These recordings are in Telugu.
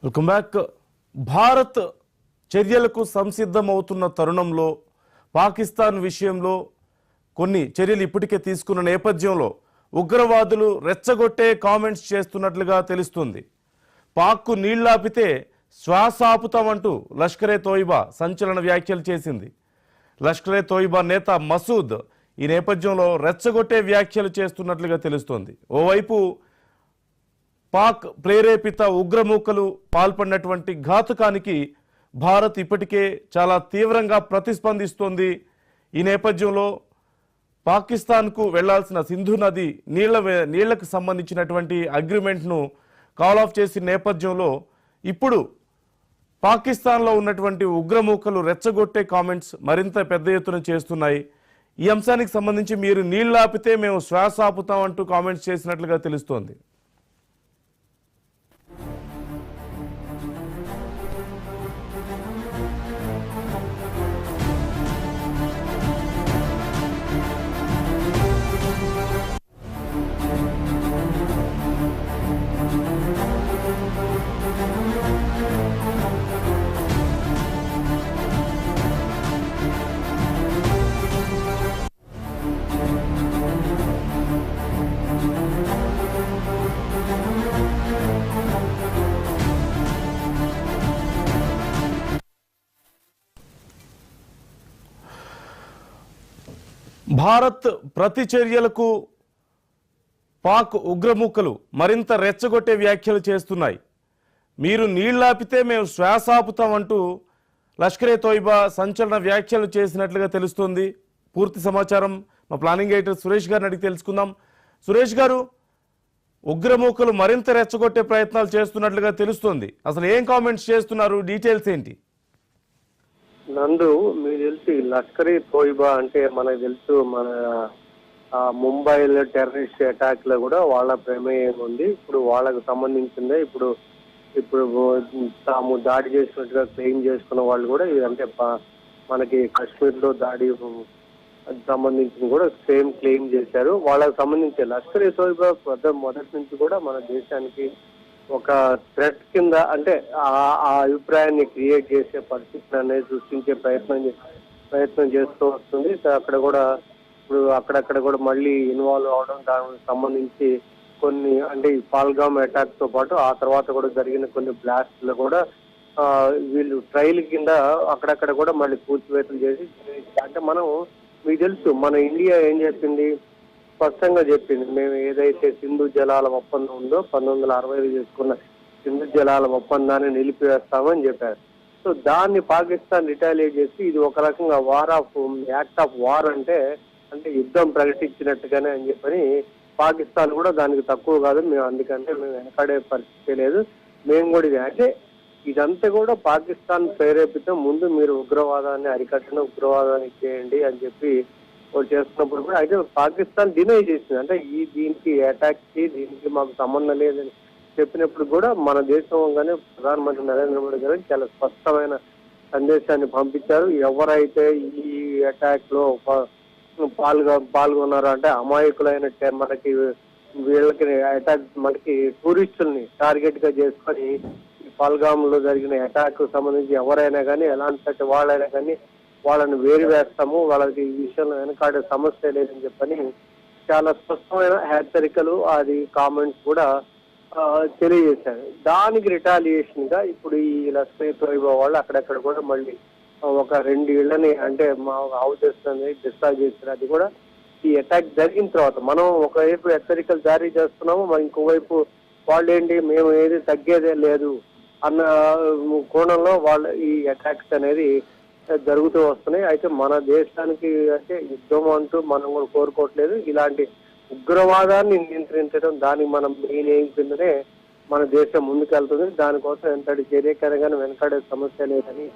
Welcome back. భారత్ చర్యలకు సంసిద్ధమవుతున్న తరుణంలో పాకిస్తాన్ విషయంలో కొన్ని చర్యలు ఇప్పటికే తీసుకున్న నేపథ్యంలో ఉగ్రవాదులు రెచ్చగొట్టే కామెంట్స్ చేస్తున్నట్లుగా తెలుస్తుంది. పాక్కు నీళ్లాపితే శ్వాస ఆపుతామంటూ లష్కరే తోయిబా సంచలన వ్యాఖ్యలు చేసింది. లష్కరే తోయిబా నేత మసూద్ ఈ నేపథ్యంలో రెచ్చగొట్టే వ్యాఖ్యలు చేస్తున్నట్లుగా తెలుస్తోంది. ఓవైపు పాక్ ప్రేరేపిత ఉగ్రమూకలు పాల్పడినటువంటి ఘాతుకానికి భారత్ ఇప్పటికే చాలా తీవ్రంగా ప్రతిస్పందిస్తోంది. ఈ నేపథ్యంలో పాకిస్తాన్కు వెళ్లాల్సిన సింధు నది నీళ్లకు సంబంధించినటువంటి అగ్రిమెంట్ను కాల్ ఆఫ్ చేసిన నేపథ్యంలో ఇప్పుడు పాకిస్తాన్లో ఉన్నటువంటి ఉగ్రమూకలు రెచ్చగొట్టే కామెంట్స్ మరింత పెద్ద ఎత్తున చేస్తున్నాయి. ఈ అంశానికి సంబంధించి మీరు నీళ్లు ఆపితే మేము శ్వాస ఆపుతాం అంటూ కామెంట్స్ చేసినట్లుగా తెలుస్తోంది. భారత్ ప్రతి చర్యలకు పాక్ ఉగ్రముక్కలు మరింత రెచ్చగొట్టే వ్యాఖ్యలు చేస్తున్నాయి. మీరు నీళ్లాపితే మేము శ్వాస ఆపుతామంటూ లష్కరే తోయిబా సంచలన వ్యాఖ్యలు చేసినట్లుగా తెలుస్తోంది. పూర్తి సమాచారం మా ప్లానింగ్ ఎడిటర్ సురేష్ గారిని అడిగి తెలుసుకుందాం. సురేష్ గారు, ఉగ్రముక్కలు మరింత రెచ్చగొట్టే ప్రయత్నాలు చేస్తున్నట్లుగా తెలుస్తోంది. అసలు ఏం కామెంట్స్ చేస్తున్నారు, డీటెయిల్స్ ఏంటి? నందు, మీకు తెలిసి లష్కరే తోయిబా అంటే మనకు తెలుసు, మన ముంబైలో టెర్రరిస్ట్ అటాక్ లో కూడా వాళ్ళ ప్రమేయం ఉంది. ఇప్పుడు వాళ్ళకు సంబంధించిందే ఇప్పుడు తాము దాడి చేసినట్టుగా క్లెయిమ్ చేసుకున్న వాళ్ళు కూడా అంటే మనకి కాశ్మీర్ లో దాడి సంబంధించిన కూడా సేమ్ క్లెయిమ్ చేశారు. వాళ్ళకు సంబంధించి లష్కరే తోయిబా మొదటి నుంచి కూడా మన దేశానికి ఒక థ్రెట్ కింద అంటే ఆ అభిప్రాయాన్ని క్రియేట్ చేసే పరిస్థితిని అనేది సృష్టించే ప్రయత్నం చేస్తూ వస్తుంది. అక్కడ కూడా ఇప్పుడు అక్కడక్కడ కూడా మళ్ళీ ఇన్వాల్వ్ అవడం, దానికి సంబంధించి కొన్ని అంటే ఈ పాల్గామ్ అటాక్ తో పాటు ఆ తర్వాత కూడా జరిగిన కొన్ని బ్లాస్ట్ లో కూడా వీళ్ళు ట్రైల్ కింద అక్కడక్కడ కూడా మళ్ళీ కూల్చివేతలు చేసి అంటే మనం మీకు తెలుసు మన ఇండియా ఏం చెప్పింది, స్పష్టంగా చెప్పింది, మేము ఏదైతే సింధు జలాల ఒప్పందం ఉందో 1960 చేసుకున్న సింధు జలాల ఒప్పందాన్ని నిలిపివేస్తామని చెప్పారు. సో దాన్ని పాకిస్తాన్ రిటాలియేట్ చేసి ఇది ఒక రకంగా యాక్ట్ ఆఫ్ వార్ అంటే యుద్ధం ప్రకటించినట్టుగానే అని చెప్పని పాకిస్తాన్ కూడా దానికి తక్కువ కాదు, మేము అందుకంటే మేము వెనకాడే పరిస్థితి లేదు, మేము కూడా ఇది అంటే ఇదంతా కూడా పాకిస్తాన్ ప్రేరేపితం. ముందు మీరు ఉగ్రవాదాన్ని అరికట్టిన ఉగ్రవాదాన్ని చేయండి అని చెప్పి చేస్తున్నప్పుడు కూడా అయితే పాకిస్తాన్ డినై చేసింది. అంటే దీనికి అటాక్ కి దీనికి మాకు సంబంధం లేదని చెప్పినప్పుడు కూడా మన దేశంగానే ప్రధానమంత్రి నరేంద్ర మోడీ గారు చాలా స్పష్టమైన సందేశాన్ని పంపించారు. ఎవరైతే ఈ అటాక్ లో పాల్గొన్నారో అంటే అమాయకులైన మనకి వీళ్ళకి అటాక్ మనకి టూరిస్టుల్ని టార్గెట్ గా చేసుకొని ఈ పాల్గామ్ లో జరిగిన అటాక్ సంబంధించి ఎవరైనా కానీ ఎలాంటి వాళ్ళైనా కానీ వాళ్ళని వేస్తాము, వాళ్ళకి ఈ విషయంలో వెనకాడే సమస్య లేదని చెప్పని చాలా స్పష్టమైన హెచ్చరికలు అది కామెంట్స్ కూడా తెలియజేశారు. దానికి రిటాలియేషన్ గా ఇప్పుడు ఈ లష్కరే తోయిబా వాళ్ళు అక్కడక్కడ కూడా మళ్ళీ ఒక 2 ఇళ్లని అంటే మా హౌసెస్ అనేది డిస్ట్రాయ్ చేశారు. అది కూడా ఈ అటాక్ జరిగిన తర్వాత మనం ఒకవైపు హెచ్చరికలు జారీ చేస్తున్నాము, మరి ఇంకోవైపు వాళ్ళు ఏంటి మేము ఏది తగ్గేదే లేదు అన్న కోణంలో వాళ్ళు ఈ అటాక్స్ అనేది జరుగుతూ వస్తున్నాయి. అయితే మన దేశానికి అంటే యుద్ధం అంటూ మనం కూడా కోరుకోవట్లేదు, ఇలాంటి ఉగ్రవాదాన్ని నియంత్రించడం దానికి మనం మెయిన్ ఎయిమ్ కిందనే మన దేశం ముందుకెళ్తుంది. దానికోసం ఎంతటి చర్యకరంగానే వెనకాడే సమస్య లేదని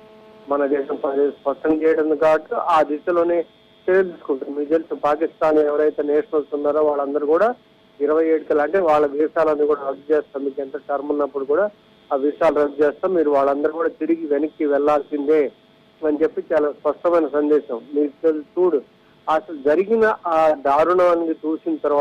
మన దేశం స్పష్టం చేయడం కాబట్టి ఆ దిశలోనే చర్యలు తీసుకుంటుంది. మీకు తెలుసు పాకిస్తాన్ ఎవరైతే నేషనల్స్ ఉన్నారో వాళ్ళందరూ కూడా 27 అంటే వాళ్ళ వీసాలన్నీ కూడా రద్దు చేస్తాం, మీకు ఎంత టర్మ్ ఉన్నప్పుడు కూడా ఆ వీసాలు రద్దు చేస్తాం, మీరు వాళ్ళందరూ కూడా తిరిగి వెనక్కి వెళ్లాల్సిందే అని చెప్పి చాలా స్పష్టమైన సందేశం. మీరు చూడు, అసలు జరిగిన ఆ దారుణాన్ని చూసిన తర్వాత